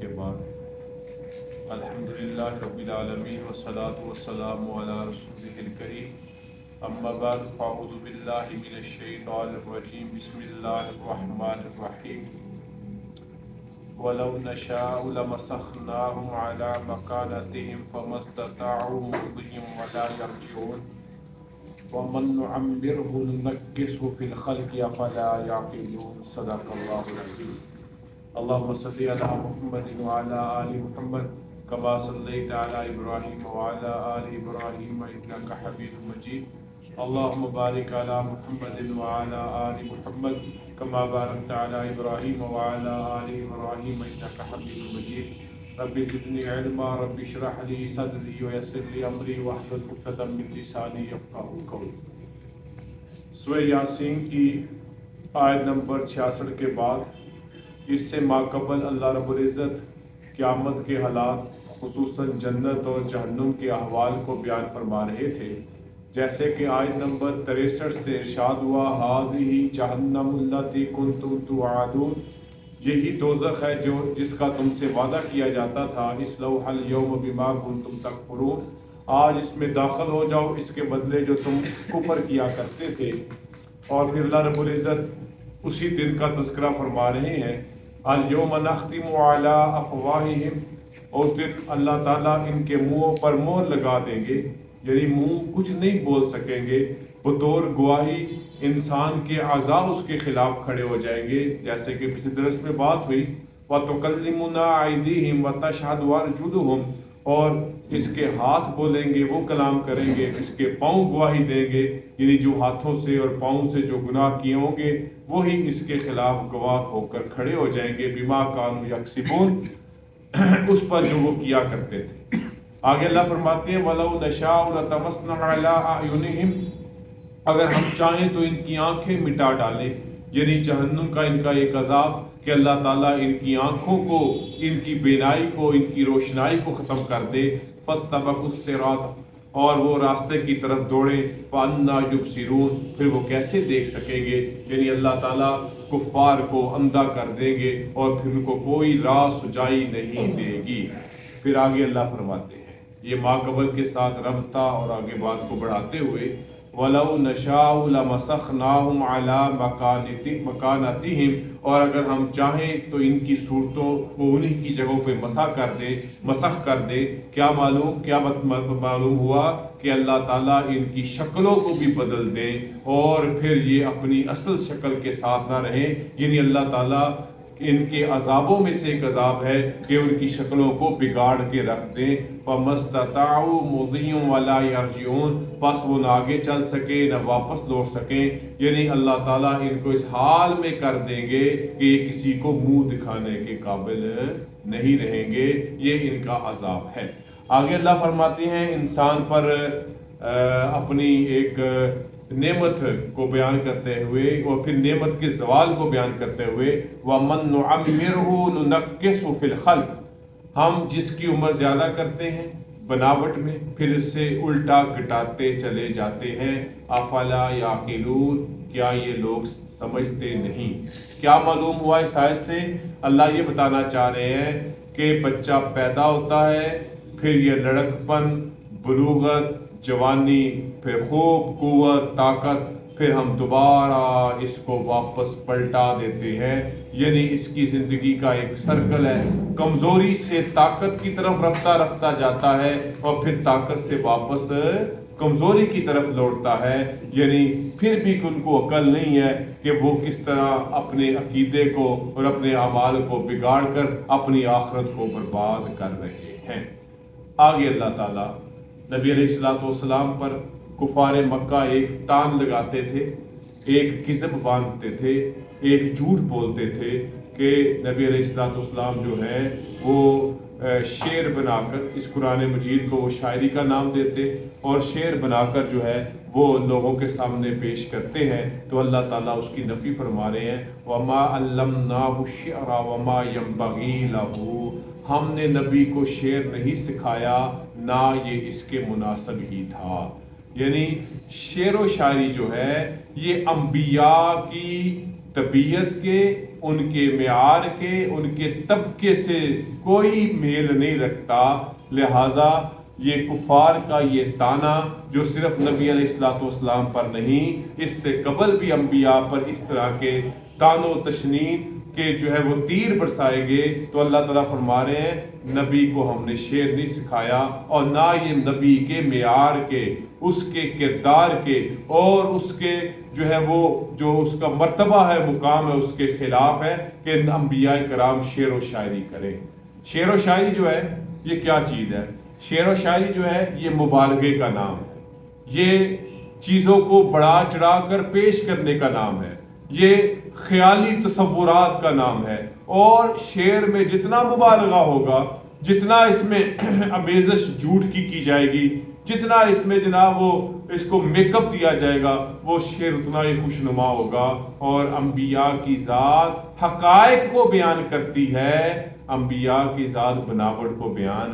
کے بعد الحمدللہ رب العالمین والصلاة والسلام علی رسولہ الکریم اما بعد فاعوذ باللہ من الشیطان الرجیم بسم اللہ الرحمن الرحیم وَلَوْ نَشَاءُ لَمَسَخْنَاهُمْ عَلَى مَكَانَتِهِمْ فَمَا اسْتَطَاعُوا مُضِيًّا وَلَا يَرْجِعُونَ وَمَن نُّعَمِّرْهُ نُنَكِّسْهُ فِي الْخَلْقِ أَفَلَا يَعْقِلُونَ صدق اللہ العظیم۔ اللهم صل على محمد وعلى آل محمد كما صليت على إبراهيم وعلى آل إبراهيم إنك حميد مجيد اللهم بارك على محمد وعلى آل محمد كما باركت على إبراهيم وعلى آل إبراهيم إنك حميد مجيد رب زدني علما رب اشرح لي صدري ويسر لي أمري واحلل عقدة من لساني يفقهوا قولي۔ سورہ یاسین کی آیت نمبر 66 کے بعد اس سے ماقبل اللہ رب العزت قیامت کے حالات خصوصاً جنت اور جہنم کے احوال کو بیان فرما رہے تھے، جیسے کہ آیت نمبر 63 سے ارشاد ہوا ھذہ جہنم التی کنتم توعدون، یہی دوزخ ہے جس کا تم سے وعدہ کیا جاتا تھا، اصلوھا الیوم بما کنتم تکفرون، آج اس میں داخل ہو جاؤ اس کے بدلے جو تم کفر کیا کرتے تھے۔ اور پھر اللہ رب العزت اسی دن کا تذکرہ فرما رہے ہیں الیوم نختم علی افواہہم، اس دن اللہ تعالیٰ ان کے منہوں پر مہر لگا دیں گے، یعنی منہ کچھ نہیں بول سکیں گے، بطور گواہی انسان کے اعضاء اس کے خلاف کھڑے ہو جائیں گے، جیسے کہ پچھلے درس میں بات ہوئی وَتُكَلِّمُنَا أَيْدِيهِمْ وَتَشْهَدُ أَرْجُلُهُمْ، اور اس کے ہاتھ بولیں گے، وہ کلام کریں گے، اس کے پاؤں گواہی دیں گے، یعنی جو ہاتھوں سے اور پاؤں سے جو گناہ کیے ہوں گے وہی اس کے خلاف گواہ ہو کر کھڑے ہو جائیں گے، بما کانوا یکسبون، اس پر جو وہ کیا کرتے تھے۔ آگے اللہ فرماتے ہیں وَلَوْ نَشَاءُ لَطَمَسْنَا عَلَىٰ أَعْيُنِهِمْ، اگر ہم چاہیں تو ان کی آنکھیں مٹا ڈالیں، یعنی جہنم کا ان کا ایک عذاب کہ اللہ تعالیٰ ان کی آنکھوں کو، ان کی بینائی کو، ان کی روشنائی کو ختم کر دے، فَاسْتَبَقُوا الصِّرَاطَ، اور وہ راستے کی طرف دوڑیں، فَأَنَّىٰ يُبْصِرُونَ، پھر وہ کیسے دیکھ سکیں گے، یعنی اللہ تعالیٰ کفار کو اندھا کر دیں گے اور پھر ان کو کوئی راہ سجائی نہیں دے گی۔ پھر آگے اللہ فرماتے ہیں، یہ ماقبل کے ساتھ ربطہ اور آگے بات کو بڑھاتے ہوئے وَلَوْ نَشَاءُ لَمَسَخْنَاهُمْ عَلَىٰ مَكَانَتِهِمْ، اور اگر ہم چاہیں تو ان کی صورتوں کو انہی کی جگہوں پہ مسح کر دے۔ کیا معلوم ہوا کہ اللہ تعالیٰ ان کی شکلوں کو بھی بدل دیں اور پھر یہ اپنی اصل شکل کے ساتھ نہ رہیں، یعنی اللہ تعالیٰ ان کے عذابوں میں سے ایک عذاب ہے کہ ان کی شکلوں کو بگاڑ کے رکھ دیں، فَمَا اسْتَطَاعُوا مُضِيًّا وَلَا يَرْجِعُونَ، بس وہ نہ آگے چل سکیں نہ واپس لوٹ سکیں، یعنی اللہ تعالیٰ ان کو اس حال میں کر دیں گے کہ یہ کسی کو منہ دکھانے کے قابل نہیں رہیں گے، یہ ان کا عذاب ہے۔ آگے اللہ فرماتے ہیں انسان پر اپنی ایک نعمت کو بیان کرتے ہوئے اور پھر نعمت کے زوال کو بیان کرتے ہوئے وَمَن نُعَمِّرْهُ نُنَكِّسْهُ فِي الْخَلْقِ، ہم جس کی عمر زیادہ کرتے ہیں بناوٹ میں پھر اس سے الٹا گٹاتے چلے جاتے ہیں، افلا یعقلون، کیا یہ لوگ سمجھتے نہیں۔ کیا معلوم ہوا اس آیت سے؟ اللہ یہ بتانا چاہ رہے ہیں کہ بچہ پیدا ہوتا ہے، پھر یہ لڑک پن، بلوغت، جوانی، پھر خوب قوت، طاقت، پھر ہم دوبارہ اس کو واپس پلٹا دیتے ہیں، یعنی اس کی زندگی کا ایک سرکل ہے، کمزوری سے طاقت کی طرف رفتہ رفتہ جاتا ہے اور پھر طاقت سے واپس کمزوری کی طرف لوٹتا ہے، یعنی پھر بھی ان کو عقل نہیں ہے کہ وہ کس طرح اپنے عقیدے کو اور اپنے اعمال کو بگاڑ کر اپنی آخرت کو برباد کر رہے ہیں۔ آگے اللہ تعالیٰ نبی علیہ الصلوۃ والسلام پر کفار مکہ ایک تان لگاتے تھے، ایک کذب باندھتے تھے، ایک جھوٹ بولتے تھے کہ نبی علیہ الصلوۃ والسلام جو ہے وہ شعر بنا کر، اس قرآن مجید کو وہ شاعری کا نام دیتے اور شعر بنا کر جو ہے وہ لوگوں کے سامنے پیش کرتے ہیں، تو اللہ تعالیٰ اس کی نفی فرما رہے ہیں وَمَا عَلَّمْنَاهُ الشِّعْرَ وَمَا يَنبَغِي لَهُ، ہم نے نبی کو شعر نہیں سکھایا، نہ یہ اس کے مناسب ہی تھا۔ یعنی شعر و شاعری جو ہے یہ انبیاء کی طبیعت کے ان کے معیار کے، ان کے طبقے سے کوئی میل نہیں رکھتا۔ لہٰذا یہ کفار کا یہ طعنہ جو صرف نبی علیہ الصلوۃ والسلام پر نہیں، اس سے قبل بھی انبیاء پر اس طرح کے طعن و تشنیع کہ جو ہے وہ تیر برسائے گئے، تو اللہ تعالیٰ فرما رہے ہیں نبی کو ہم نے شعر نہیں سکھایا، اور نہ یہ نبی کے معیار کے، اس کے کردار کے اور اس کے جو ہے وہ جو اس کا مرتبہ ہے، مقام ہے، اس کے خلاف ہے کہ انبیاء کرام شعر و شاعری کریں۔ شعر و شاعری جو ہے یہ کیا چیز ہے؟ شعر و شاعری جو ہے یہ مبالغے کا نام ہے، یہ چیزوں کو بڑھا چڑھا کر پیش کرنے کا نام ہے، یہ خیالی تصورات کا نام ہے، اور شعر میں جتنا مبالغہ ہوگا، جتنا اس میں امیزش جھوٹ کی جائے گی، جتنا اس میں جناب وہ اس کو میک اپ دیا جائے گا، وہ شعر اتنا ہی خوشنما ہوگا۔ اور انبیاء کی ذات حقائق کو بیان کرتی ہے، انبیاء کی ذات بناوٹ کو بیان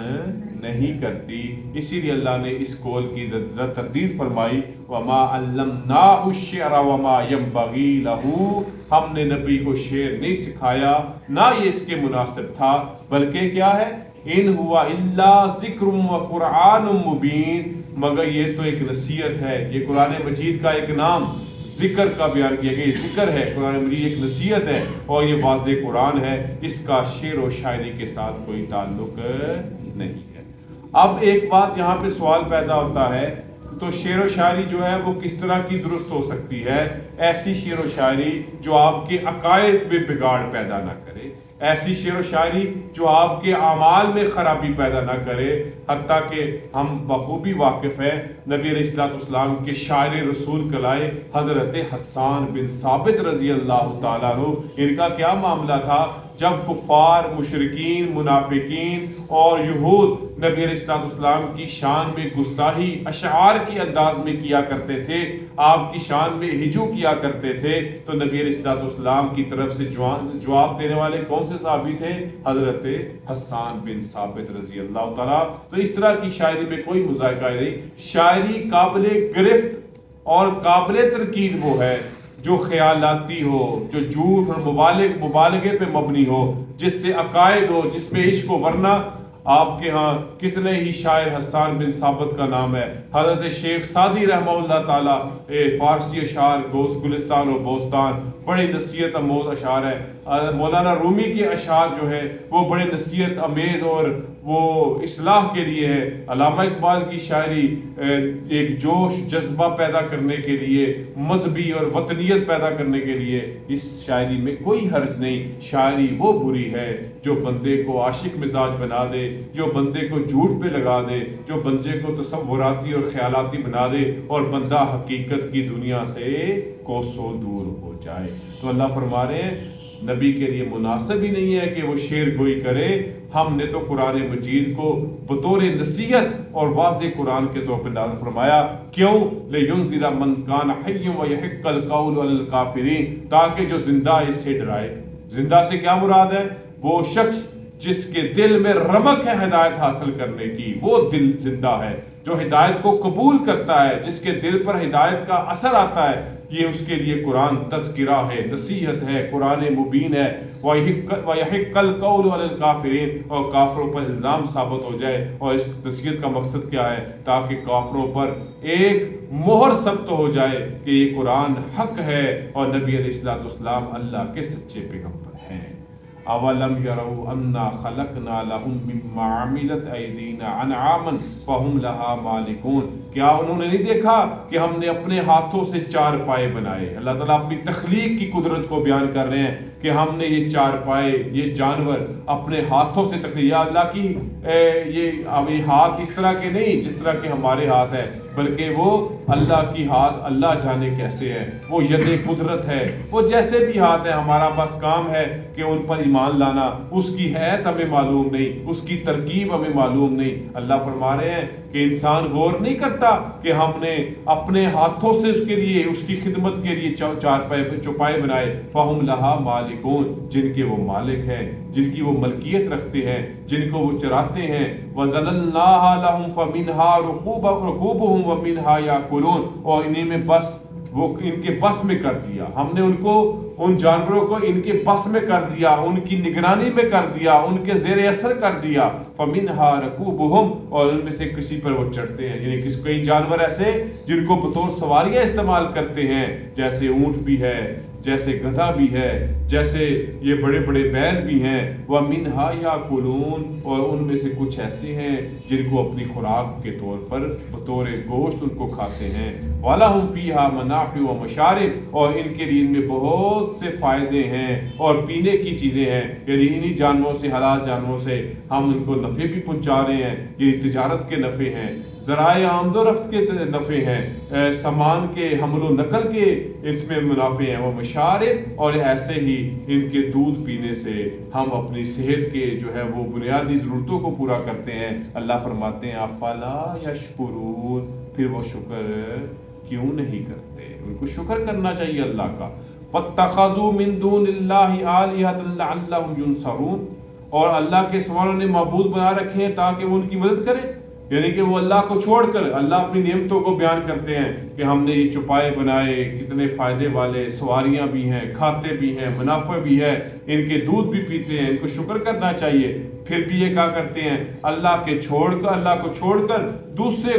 نہیں کرتی۔ اسی لیے اللہ نے اس قول کی تردید فرمائی، وَمَا عَلَّمْنَاهُ الشِّعْرَ وَمَا يَنبَغِي لَهُ، ہم نے نبی کو شعر نہیں سکھایا، نہ یہ اس کے مناسب تھا، بلکہ کیا ہے، ان ہوا الا ذکر و قرآن مبین، مگر یہ تو ایک نصیحت ہے۔ یہ قرآن مجید کا ایک نام ذکر کا بیان کیا گیا، یہ ذکر ہے، قرآن مجید ایک نصیحت ہے اور یہ واضح قرآن ہے، اس کا شعر و شاعری کے ساتھ کوئی تعلق نہیں ہے۔ اب ایک بات یہاں پہ سوال پیدا ہوتا ہے، تو شعر و شاعری جو ہے وہ کس طرح کی درست ہو سکتی ہے؟ ایسی شعر و شاعری جو آپ کے عقائد میں بگاڑ پیدا نہ کرے، ایسی شعر و شاعری جو آپ کے اعمال میں خرابی پیدا نہ کرے۔ حتیٰ کہ ہم بخوبی واقف ہیں نبی علیہ الصلوۃ والسلام کے شاعر رسول کلائے حضرت حسان بن ثابت رضی اللہ تعالیٰ عنہ، ان کا کیا معاملہ تھا جب کفار، مشرکین، منافقین اور یہود نبی علیہ الصلوۃ والسلام کی شان میں گستاخی اشعار کے انداز میں کیا کرتے تھے، آپ کی شان میں ہجو کیا کرتے تھے، تو نبی علیہ الصلوۃ والسلام کی طرف سے جواب دینے والے کون سے صحابی تھے؟ حضرت حسان بن ثابت رضی اللہ تعالیٰ۔ تو اس طرح کی شاعری میں کوئی مذائقہ نہیں۔ شاعری قابل گرفت اور قابل تنقید وہ ہے جو خیالاتی ہو، جو جھوٹ اور مبالغے پہ مبنی ہو، جس سے عقائد ہو، جس میں عشق ہو۔ ورنہ آپ کے ہاں کتنے ہی شاعر، حسان بن ثابت کا نام ہے، حضرت شیخ سعدی رحمہ اللہ تعالیٰ فارسی اشعار گلستان و بوستان بڑے نصیحت آموز اشعار ہے۔ مولانا رومی کے اشعار جو ہے وہ بڑے نصیحت امیز اور وہ اصلاح کے لیے ہے۔ علامہ اقبال کی شاعری ایک جوش جذبہ پیدا کرنے کے لیے، مذہبی اور وطنیت پیدا کرنے کے لیے، اس شاعری میں کوئی حرج نہیں۔ شاعری وہ بری ہے جو بندے کو عاشق مزاج بنا دے، جو بندے کو جھوٹ پہ لگا دے، جو بندے کو تصوراتی اور خیالاتی بنا دے اور بندہ حقیقت کی دنیا سے کوسوں دور ہو جائے۔ تو اللہ فرما رہے ہیں نبی کے لیے مناسب ہی نہیں ہے کہ وہ شعر گوئی کرے۔ ہم نے تو قرآن مجید کو بطور نصیحت اور واضح قرآن کے طور پر نازل فرمایا۔ کیوں؟ لِيُنذِرَ مَن كَانَ حَيًّا وَيَحِقَّ الْقَوْلُ عَلَى الْكَافِرِينَ، تاکہ جو زندہ اس سے ڈرائے۔ زندہ سے کیا مراد ہے؟ وہ شخص جس کے دل میں رمق ہے ہدایت حاصل کرنے کی، وہ دل زندہ ہے۔ جو ہدایت کو قبول کرتا ہے، جس کے دل پر ہدایت کا اثر آتا ہے، یہ اس کے لیے قرآن تذکرہ ہے، نصیحت ہے، قرآن مبین ہے۔ وَيَحِقَّ الْقَوْلُ عَلَى الْكَافِرِينَ، اور کافروں پر الزام ثابت ہو جائے۔ اور اس نصیحت کا مقصد کیا ہے؟ تاکہ کافروں پر ایک مہر ثبت ہو جائے کہ یہ قرآن حق ہے اور نبی علیہ الصلوۃ والسلام اللہ کے سچے پیغمبر ہیں۔ اولم یروا انا خلقنا لهم مما عملت ایدینا انعاما فهم لها مالکون، کیا انہوں نے نہیں دیکھا کہ ہم نے اپنے ہاتھوں سے چار پائے بنائے؟ اللہ تعالیٰ اپنی تخلیق کی قدرت کو بیان کر رہے ہیں کہ ہم نے یہ چار پائے، یہ جانور اپنے ہاتھوں سے تخلیق۔ یا اللہ کی یہ ہاتھ اس طرح کے نہیں جس طرح کے ہمارے ہاتھ ہے، بلکہ وہ اللہ کی ہاتھ اللہ جانے کیسے ہے، وہ ید قدرت ہے، وہ جیسے بھی ہاتھ ہے۔ ہمارا بس کام ہے کہ ان پر ایمان لانا، اس کی حیت ہمیں معلوم نہیں، اس کی ترکیب ہمیں معلوم نہیں۔ اللہ فرما رہے ہیں کہ انسان غور نہیں کرتا کہ ہم نے اپنے ہاتھوں سے اس کے لیے، اس کی خدمت کے لیے چوپائے بنائے۔ فَهُمْ لَهَا مَالِكُونَ، جن کے وہ مالک ہیں، جن کی وہ ملکیت رکھتے ہیں، جن کو وہ چراتے ہیں۔ وَذَلَلْنَاهَا لَهُمْ فَمِنْهَا رُكُوبُهُمْ وَمِنْهَا يَأْكُلُونَ، اور انہیں میں بس وہ ان کے بس میں کر دیا، ہم نے ان جانوروں کو ان کے بس میں کر دیا، ان کی نگرانی میں کر دیا، ان کے زیر اثر کر دیا. فَمِنْهَا رَكُوبُهُمْ، اور ان میں سے کسی پر وہ چڑھتے ہیں. یعنی کئی جانور ایسے جن کو بطور سواریاں استعمال کرتے ہیں، جیسے اونٹ بھی ہے، جیسے گدھا بھی ہے، جیسے یہ بڑے بڑے بیل بھی ہیں. وَمِنْهَا يَأْكُلُونَ، اور ان میں سے کچھ ایسے ہیں جن کو اپنی خوراک کے طور پر بطور گوشت ان کو کھاتے ہیں. وَلَهُمْ فِيهَا مَنَافِعُ وَمَشَارِبُ، اور ان کے لیے ان میں بہت سے فائدے ہیں اور پینے کی چیزیں ہیں. یعنی انہی جانوروں سے، حلال جانوروں سے ہم ان کو نفع بھی پہنچا رہے ہیں. یہ تجارت کے نفع ہیں، ذرائع آمد و رفت کے نفع ہیں، سامان کے حمل و نقل کے اس میں منافع ہیں. وہ مشارب، اور ایسے ہی ان کے دودھ پینے سے ہم اپنی صحت کے جو ہے وہ بنیادی ضرورتوں کو پورا کرتے ہیں. اللہ فرماتے ہیں افلا یشکرون، پھر وہ شکر کیوں نہیں کرتے؟ ان کو شکر کرنا چاہیے اللہ کا. وَاتَّخَذُوا مِن دُونِ اللَّهِ آلِهَةً لَعَلَّهُمْ يُنصَرُونَ، اور اللہ کے سوا انہوں نے معبود بنا رکھے ہیں تاکہ وہ ان کی مدد کرے. یعنی کہ وہ اللہ کو چھوڑ کر اللہ اپنی نعمتوں کو بیان کرتے ہیں کہ ہم نے یہ چوپائے بنائے، کتنے فائدے والے، سواریاں بھی ہیں، کھاتے بھی ہیں، منافع بھی ہے، ان کے دودھ بھی پیتے ہیں، ان کو شکر کرنا چاہیے. پھر بھی یہ کیا کرتے ہیں؟ اللہ کو چھوڑ کر دوسرے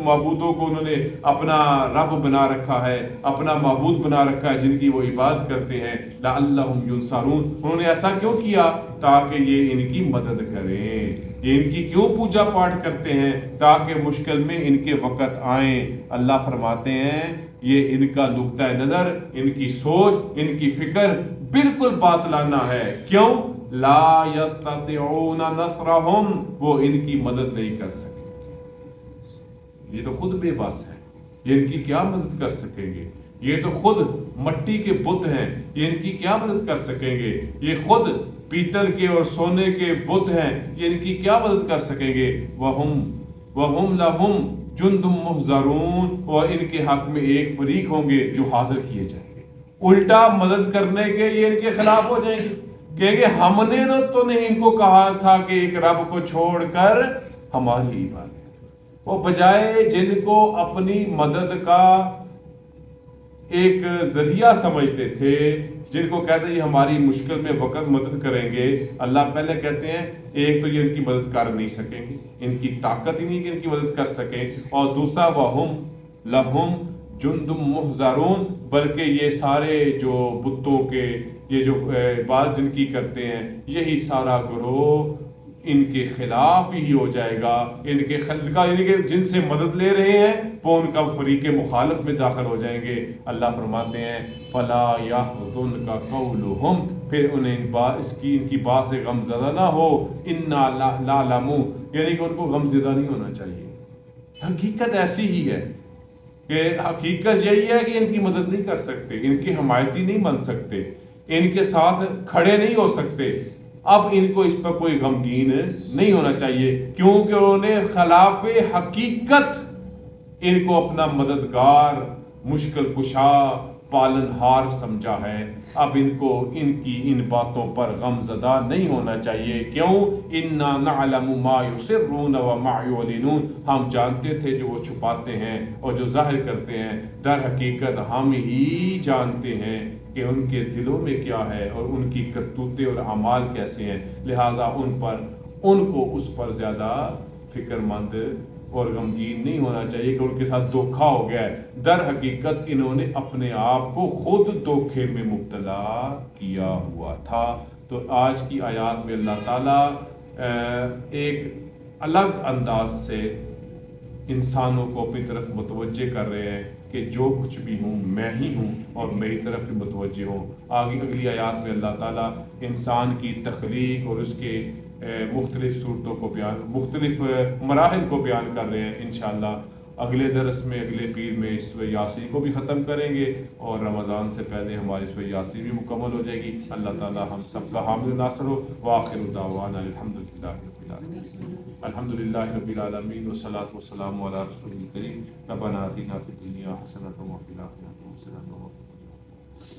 معبودوں کو انہوں نے اپنا رب بنا رکھا ہے، اپنا معبود بنا رکھا ہے، جن کی وہ عبادت کرتے ہیں. لعلہم ینصرون، انہوں نے ایسا کیوں کیا؟ تاکہ یہ ان کی مدد کریں. یہ ان کی کیوں پوجا پاٹ کرتے ہیں؟ تاکہ مشکل میں ان کے وقت آئیں. اللہ فرماتے ہیں یہ ان کا نقطہ نظر، ان کی سوچ، ان کی فکر بالکل باطلانہ ہے. کیوں؟ لا یستطیعون نصرہم، وہ ان کی مدد نہیں کر سکیں. یہ تو خود بے بس ہے، یہ ان کی کیا مدد کر سکیں گے؟ یہ تو خود مٹی کے بت ہیں، یہ ان کی کیا مدد کر سکیں گے؟ یہ خود پیتل کے اور سونے کے بت ہیں، یہ ان کی کیا مدد کر سکیں گے؟ وَهُمْ لَهُمْ جُنْدٌ مُحْضَرُونَ، اور ان کے حق میں ایک فریق ہوں گے جو حاضر کیے جائیں گے. الٹا مدد کرنے کے یہ ان کے خلاف ہو جائیں گے، کہیں گے ہم نے تو نہیں ان کو کہا تھا کہ ایک رب کو چھوڑ کر ہماری عبادت. وہ بجائے جن کو اپنی مدد کا ایک ذریعہ سمجھتے تھے، جن کو کہتے ہیں یہ ہماری مشکل میں وقت مدد کریں گے، اللہ پہلے کہتے ہیں ایک تو یہ ان کی مدد کر نہیں سکیں گے، ان کی طاقت ہی نہیں کہ ان کی مدد کر سکیں، اور دوسرا وَهُمْ لَهُمْ جُنْدٌ مُحْضَرُونَ، بلکہ یہ سارے جو بتوں کے یہ جو بات جن کی کرتے ہیں، یہی سارا گروہ ان کے خلاف ہی ہو جائے گا. ان کے خلقہ یعنی کہ جن سے مدد لے رہے ہیں وہ ان کا فریق مخالف میں داخل ہو جائیں گے. اللہ فرماتے ہیں فلا یحزنک قولہم، پھر انہیں ان کی بات سے غم زدہ نہ ہو. انا نعلم، یعنی کہ ان کو غم زدہ نہیں ہونا چاہیے. حقیقت ایسی ہی ہے کہ حقیقت یہی ہے کہ ان کی مدد نہیں کر سکتے، ان کی حمایتی نہیں بن سکتے، ان کے ساتھ کھڑے نہیں ہو سکتے. اب ان کو اس پر کوئی غمگین نہیں ہونا چاہیے، کیونکہ انہوں نے خلاف حقیقت ان کو اپنا مددگار، مشکل کشا، پالن ہار سمجھا ہے. اب ان کو ان کی ان باتوں پر غم زدہ نہیں ہونا چاہیے. کیوں؟ انا نعلم ما یسرون وما یعلنون، ہم جانتے تھے جو وہ چھپاتے ہیں اور جو ظاہر کرتے ہیں. در حقیقت ہم ہی جانتے ہیں کہ ان کے دلوں میں کیا ہے اور ان کی کرتوتیں اور اعمال کیسے ہیں. لہذا ان کو اس پر زیادہ فکر مند اور غمگین نہیں ہونا چاہیے کہ ان کے ساتھ دھوکھا ہو گیا ہے. در حقیقت انہوں نے اپنے آپ کو خود دھوکے میں مبتلا کیا ہوا تھا. تو آج کی آیات میں اللہ تعالیٰ ایک الگ انداز سے انسانوں کو اپنی طرف متوجہ کر رہے ہیں کہ جو کچھ بھی ہوں میں ہی ہوں اور میری طرف ہی متوجہ ہوں. اگلی آیات میں اللہ تعالیٰ انسان کی تخلیق اور اس کے مختلف صورتوں کو مختلف مراحل کو بیان کر رہے ہیں. انشاءاللہ اگلے درس میں اگلے پیر میں سورہ یاسین کو بھی ختم کریں گے اور رمضان سے پہلے ہماری سورہ یاسین بھی مکمل ہو جائے گی. اللہ تعالیٰ ہم سب کا حامل ناصر ہو. وآخر دعوانا الحمدللہ رب العالمین. الحمدللہ رب العالمین والصلاة والسلام علی رسول الکریم. ربنا آتنا فی الدنیا حسنۃ وفی الآخرۃ حسنۃ وقنا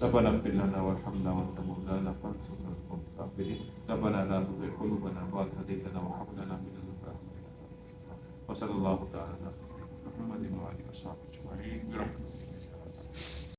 ربنا اغفر لنا وارحمنا وانت مولانا فانصرنا على القوم الكافرين. ربنا لا تزغ قلوبنا بعد إذ هديتنا وهب لنا من لدنك رحمة إنك أنت الوهاب. وصلى الله تعالى على محمد وآله وصحبه أجمعين برحمته.